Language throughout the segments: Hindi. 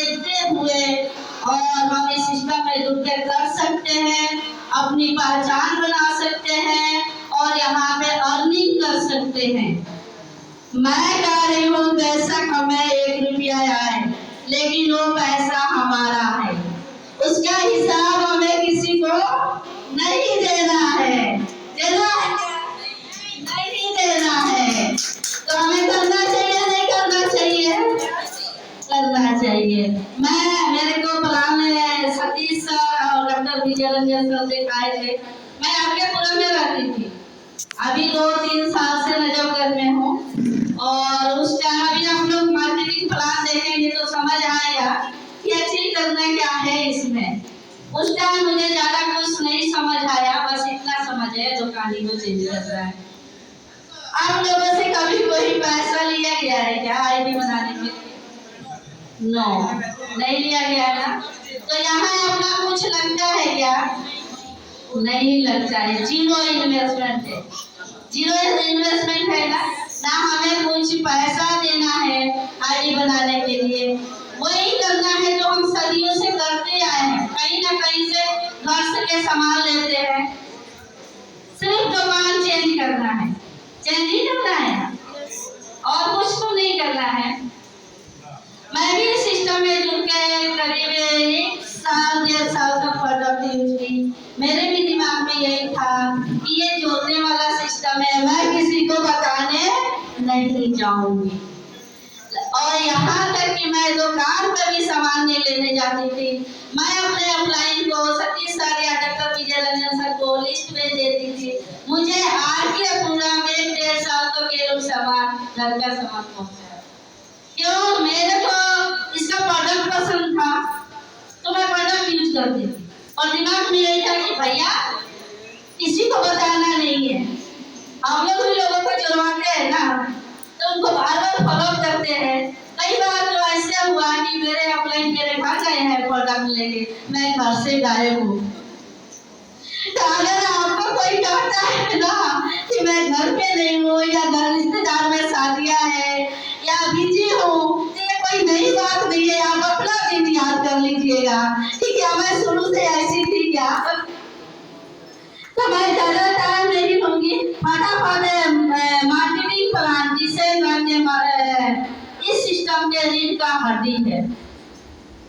देखते हुए और हम इस सिस्टम में जुड़ कर सकते हैं, अपनी पहचान बना सकते हैं और यहाँ पे अर्निंग कर सकते हैं। मैं कह रही हूँ बेशक हमें 1 रुपया आए, लेकिन वो पैसा हमारा है, उसका हिसाब हमें किसी को नहीं देना है। देना है? नहीं देना है। तो हमें करना चाहिए नहीं करना चाहिए? करना चाहिए। मेरे को प्लान सतीश सर और डॉक्टर विजय रंजन सर दिखाए थे। मैं आगे में रहती थी, अभी 2-3 साल से नजफगढ़ में हूँ और उस टाइम अभी हम लोग मार्केटिंग प्लान देखेंगे तो समझ आएगा कि एक्चुअली करना क्या है इसमें। उस टाइम मुझे ज्यादा कुछ नहीं समझ आया, बस इतना समझ है दुकानी को चेंज कर रहा है। आप लोगों से कभी कोई पैसा लिया गया है क्या आईडी बनाने के लिए? नो, नहीं लिया गया है ना। तो यहाँ अपना कुछ लगता है क्या? नहीं लगता है। जीरो इन्वेस्टमेंट है, जीरो इन्वेस्टमेंट है ना हमें कुछ पैसा देना है आईडी बनाने के लिए। वही करना है जो हम सदियों से करते आए हैं। कहीं ना कहीं से घर से के सामान लेते हैं, सिर्फ दुकान चेंज करना है, चेंज ही करना है और कुछ तो नहीं करना है। मैं भी सिस्टम में जुड़ के करीब 1 साल 1.5 साल तक प्रोडक्ट यूज की। मेरे भी दिमाग में यही था कि ये जोड़ने वाला सिस्टम है, मैं किसी को बताने नहीं जाऊंगी। और यहाँ तक कि मैं दुकान पर भी सामान नहीं लेने जाती थी। मैं अपने अपलाइन को सतीश सर या डॉक्टर विजय रंजन सर को लिस्ट में देती थी। मुझे आगे पूरा में 1.5 साल तो केवल सामान घर का सामान पहुँचा। क्यों? मेरे को इसका प्रोडक्ट पसंद था तो मैं प्रोडक्ट यूज करती थी और दिमाग में यही था कि भैया किसी को बताना नहीं है। हम लोग भी लोगों को जुड़वाते हैं ना तो उनको बार-बार फॉलो करते हैं। कई बार तो ऐसे हुआ कि मेरे अपलाइन मेरे घर गए हैं प्रोडक्ट लेके, मैं घर से गायब हूँ। तो अगर आपको कोई कहता है ना कि मैं घर पे नहीं हूँ या घर रिश्तेदार में शादियाँ है या बिजी हूँ, तो ये कोई नई बात नहीं है। आप अपना दिन याद कर लीजिएगा कि क्या मैं शुरू से ऐसी थी क्या। तो मैं ज्यादा टाइम नहीं लूंगी, फटाफट मार्केटिंग प्लान जिसे इस सिस्टम के रीढ़ का हड्डी है,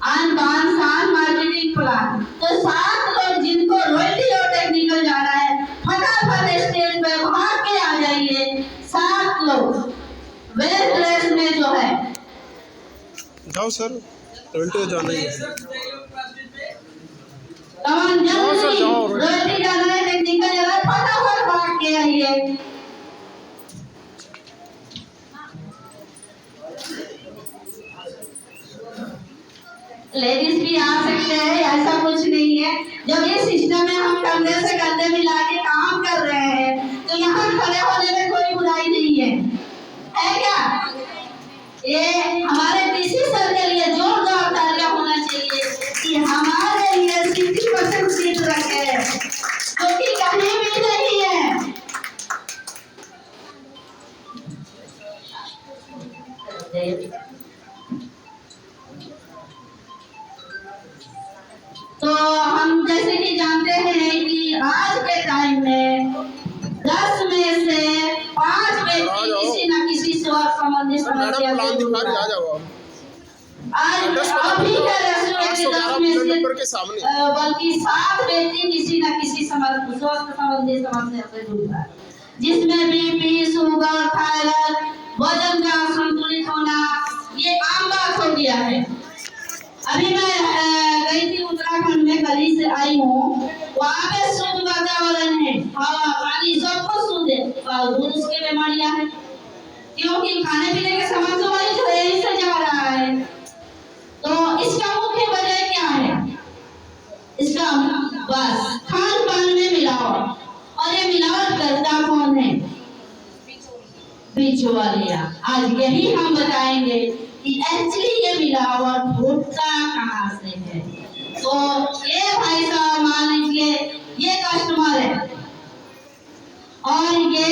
आन बान शान मार्केटिंग प्लान। तो 7 लोग जिनको रॉयल्टी और टेक्निकल जाना है, फटाफट स्टेज पे भाग के आ जाइए। 7 लोग वेल ड्रेस में जो है जाओ सर, रॉयल्टी जाना ही है। रॉयल्टी जाना है, टेक्निकल जाना है, फटाफट भाग के आइए। लेडीज भी आ सकते हैं, ऐसा कुछ नहीं है। जब ये सिस्टम में हम कंधे से कंधे मिला के काम कर रहे हैं तो यहाँ खड़े होने में कोई बुराई नहीं है क्या? ये हमारे डीसी सर के लिए जोरदार तालियां होना चाहिए कि हमारे लिए 60% सीट रखे, जो कि कहीं भी नहीं है। तो हम जैसे कि जानते हैं कि आज के टाइम में 10 में से 5 व्यक्ति किसी न किसी स्वास्थ्य संबंधी समस्या से जूझ रहे हैं। आज अभी का रेशियो कि 10 में से बल्कि 7 व्यक्ति किसी न किसी स्वास्थ्य संबंधी समस्या से जूझ रहा है, जिसमें बीपी, शुगर, थायराइड, वजन का असंतुलित होना ये आम बात हो गया है। अभी मैं गई थी उत्तराखंड में, कल ही से आई हूँ। वहाँ पे शुद्ध वातावरण है, हवा पानी सब कुछ शुद्ध है, बावजूद उसके बीमारियां हैं। क्योंकि खाने पीने के सामान तो वही जो यही से जा रहा है। तो इसका मुख्य वजह क्या है? इसका बस खान पान में मिलावट। और ये मिलावट करता कौन है? बिचौलिया। आज यही हम बताएंगे कि एक्चुअली ये मिलावट होता कहाँ से है। तो ये भाई साहब मान लीजिए ये कस्टमर है और ये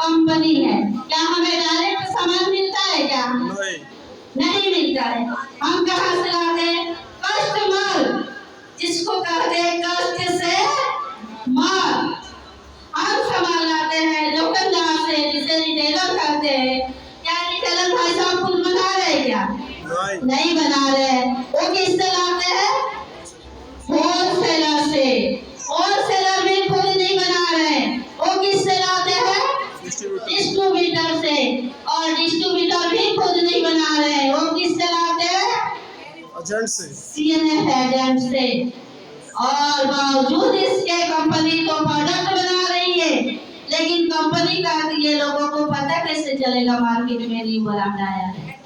कंपनी है, क्या हमें डायरेक्ट सामान मिलता है क्या? नहीं मिलता है। हम कहाँ से लाते कस्टमर, जिसको कहते हैं कष्ट से माल। हम सामान लाते हैं दुकानदार से, जिसे रिटेलर कहते हैं। क्या रिटेलर भाई साहब खुद बना रहे क्या? नहीं बना रहे। वो किससे लाते हैं? होलसेलर से। होलसेलर भी खुद नहीं बना रहे, वो किससे लाते हैं? डिस्ट्रीब्यूटर से। और डिस्ट्रीब्यूटर भी खुद नहीं बना रहे, वो किससे लाते हैं? एजेंट से। सीएनएफ एजेंट से। और बावजूद इसके कंपनी तो प्रोडक्ट बना रही है, लेकिन कंपनी का ये लोगों को पता कैसे चलेगा मार्केट में न्यू ब्रांड आया है?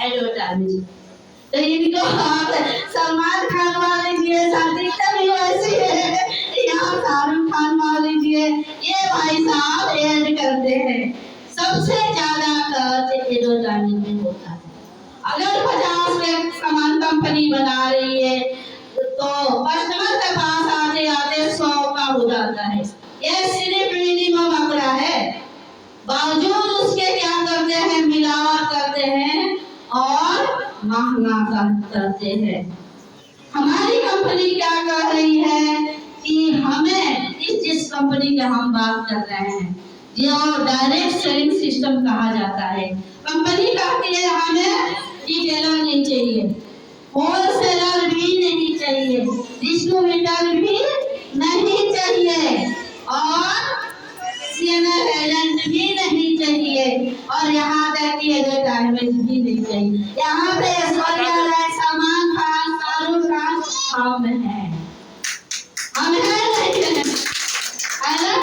एडवर्टाइजमेंट। तो इनको आप सलमान खान मान लीजिए, सादिक भी वैसी है, यहाँ शाहरुख खान मान लीजिए, ये भाई साहब ऐड करते हैं। सबसे ज्यादा खर्च एडवर्टाइजमेंट में होता है। अगर 50 के सामान कंपनी बना रही है तो कस्टमर के पास आते आते 100 का हो जाता है। ये सिर्फ मिनिमम आंकड़ा है। बावजूद उसके क्या करते हैं? मिलावट करते हैं और महंगा करते हैं। हमारी कंपनी क्या कह रही है कि हमें जिस कंपनी की हम बात कर रहे हैं, जो डायरेक्ट सेलिंग सिस्टम कहा जाता है, कंपनी कहती है हमें रिटेलर नहीं चाहिए, होलसेलर भी नहीं चाहिए, डिस्ट्रीब्यूटर भी नहीं चाहिए, और सीएनएफ एजेंट भी नहीं चाहिए, और यहाँ तक कि एडवर्टाइजमेंट भी नहीं चाहिए। यहाँ पे सलमान खान, शाहरुख खान हम हैं, हम हैं नहीं है ना?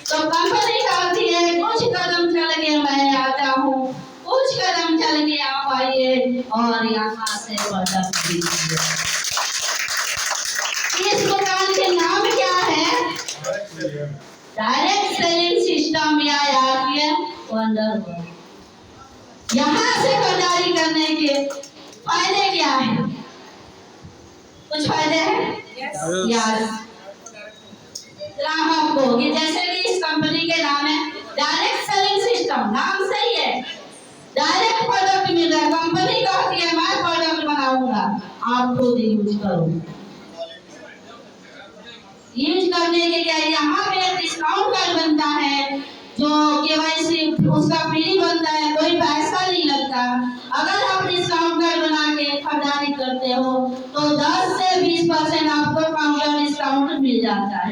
तो कंपनी कहती है कुछ कदम चल के मैं आता हूँ, कुछ कदम चल के आप आइए और यहाँ से प्रोडक्ट दीजिए। इस दुकान के नाम क्या है? डायरेक्ट सेलिंग सिस्टम या आरपीएम वंडर। यहाँ से खरीदारी करने के फायदे क्या है? कुछ फायदे हैं यार ग्राहक को, कि जैसे कि इस कंपनी के नाम है डायरेक्ट सेलिंग सिस्टम, नाम सही है, डायरेक्ट प्रोडक्ट मिल रहा है। कंपनी कहती है मैं प्रोडक्ट बनाऊंगा, आप खुद यूज करो। यूज करने के क्या यहाँ पे डिस्काउंट कार्ड बनता है, जो केवाईसी उसका फ्री बनता है, कोई पैसा नहीं लगता। अगर आप डिस्काउंट कार्ड बना के खरीदारी करते हो तो 10 से 20% आपको काउंटर डिस्काउंट मिल जाता है।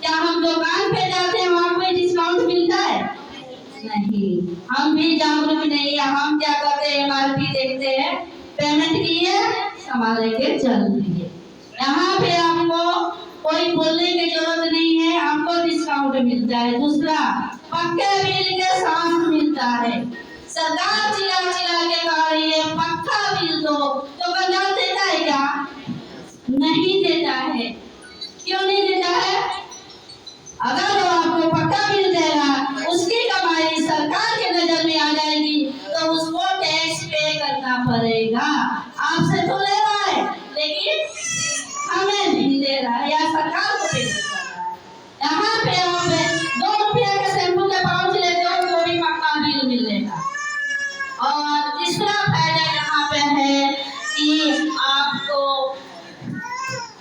क्या हम दुकान पे जाते हैं वहाँ पे डिस्काउंट मिलता है? नहीं, हम भी जागरूक नहीं है। हम क्या करते हैं? एमआरपी देखते हैं, पेमेंट किए, सामान लेके चल दिए। यहाँ पे आपको कोई बोलने की जरूरत नहीं है, आपको डिस्काउंट मिलता है। दूसरा, पक्के बिल के साथ मिलता है। सरकार चिल्ला चिल्ला के कह रही है पक्का बिल दो, तो दुकानदार देता है क्या? नहीं देता है। क्यों नहीं देता है? अगर वो आपको पक्का बिल देगा, उसकी कमाई सरकार के नजर में आ जाएगी, तो उसको टैक्स पे करना पड़ेगा। आपसे तो ले रहा है, लेकिन हमें नहीं दे रहा है, या सरकार को पे कर रहा है। यहाँ पे आप 2 रुपया के शैम्पू के पाउच लेते हो तो भी पक्का बिल मिलेगा। और तीसरा फायदा यहाँ पे है कि आपको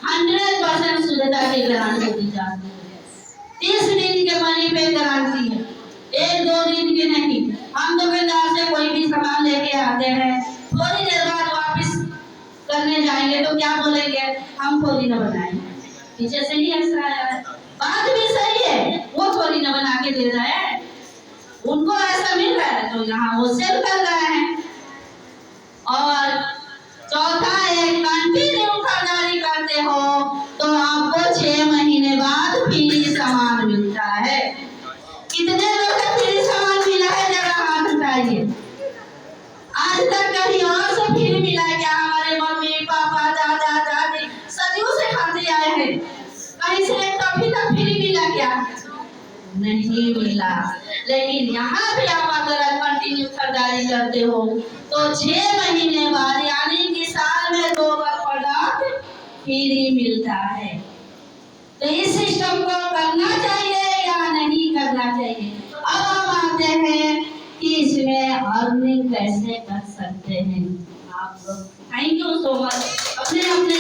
100% शुद्धता की गारंटी दी जाती है। 30 दिन के मनी पे गारंटी है, 1-2 दिन की नहीं। हम दुकानदार से कोई भी सामान लेके आते हैं, थोड़ी देर बाद वापस करने जाएंगे तो क्या बोलेंगे? हम थोड़ी ना बनाएंगे, पीछे से ही ऐसा है। बात भी सही है, वो थोड़ी ना बना के दे रहा है, उनको ऐसा मिल रहा है तो यहाँ वो सेल कर रहे हैं। और चौथा है, कंटिन्यू खरीदारी करते हो तो आपको 6 महीने बाद फ्री सामान मिलता है। कितने लोग को फ्री सामान मिला है? जरा हाथ उठाइए। आज तक कहीं और से फ्री मिला है क्या? हमारे मम्मी पापा दादा दादी सदियों से खाते आए हैं, कहीं से कभी तक फ्री मिला क्या? नहीं मिला। लेकिन यहाँ पे आप अगर कंटिन्यू खरीदारी करते हो तो 6 महीने बाद, यानी कि साल में 2 बार प्रोडक्ट फ्री मिलता है। तो इस सिस्टम को करना चाहिए या नहीं करना चाहिए? अब हम आते हैं कि इसमें अर्निंग कैसे कर सकते हैं आप। Thank you. So much. अपने अपने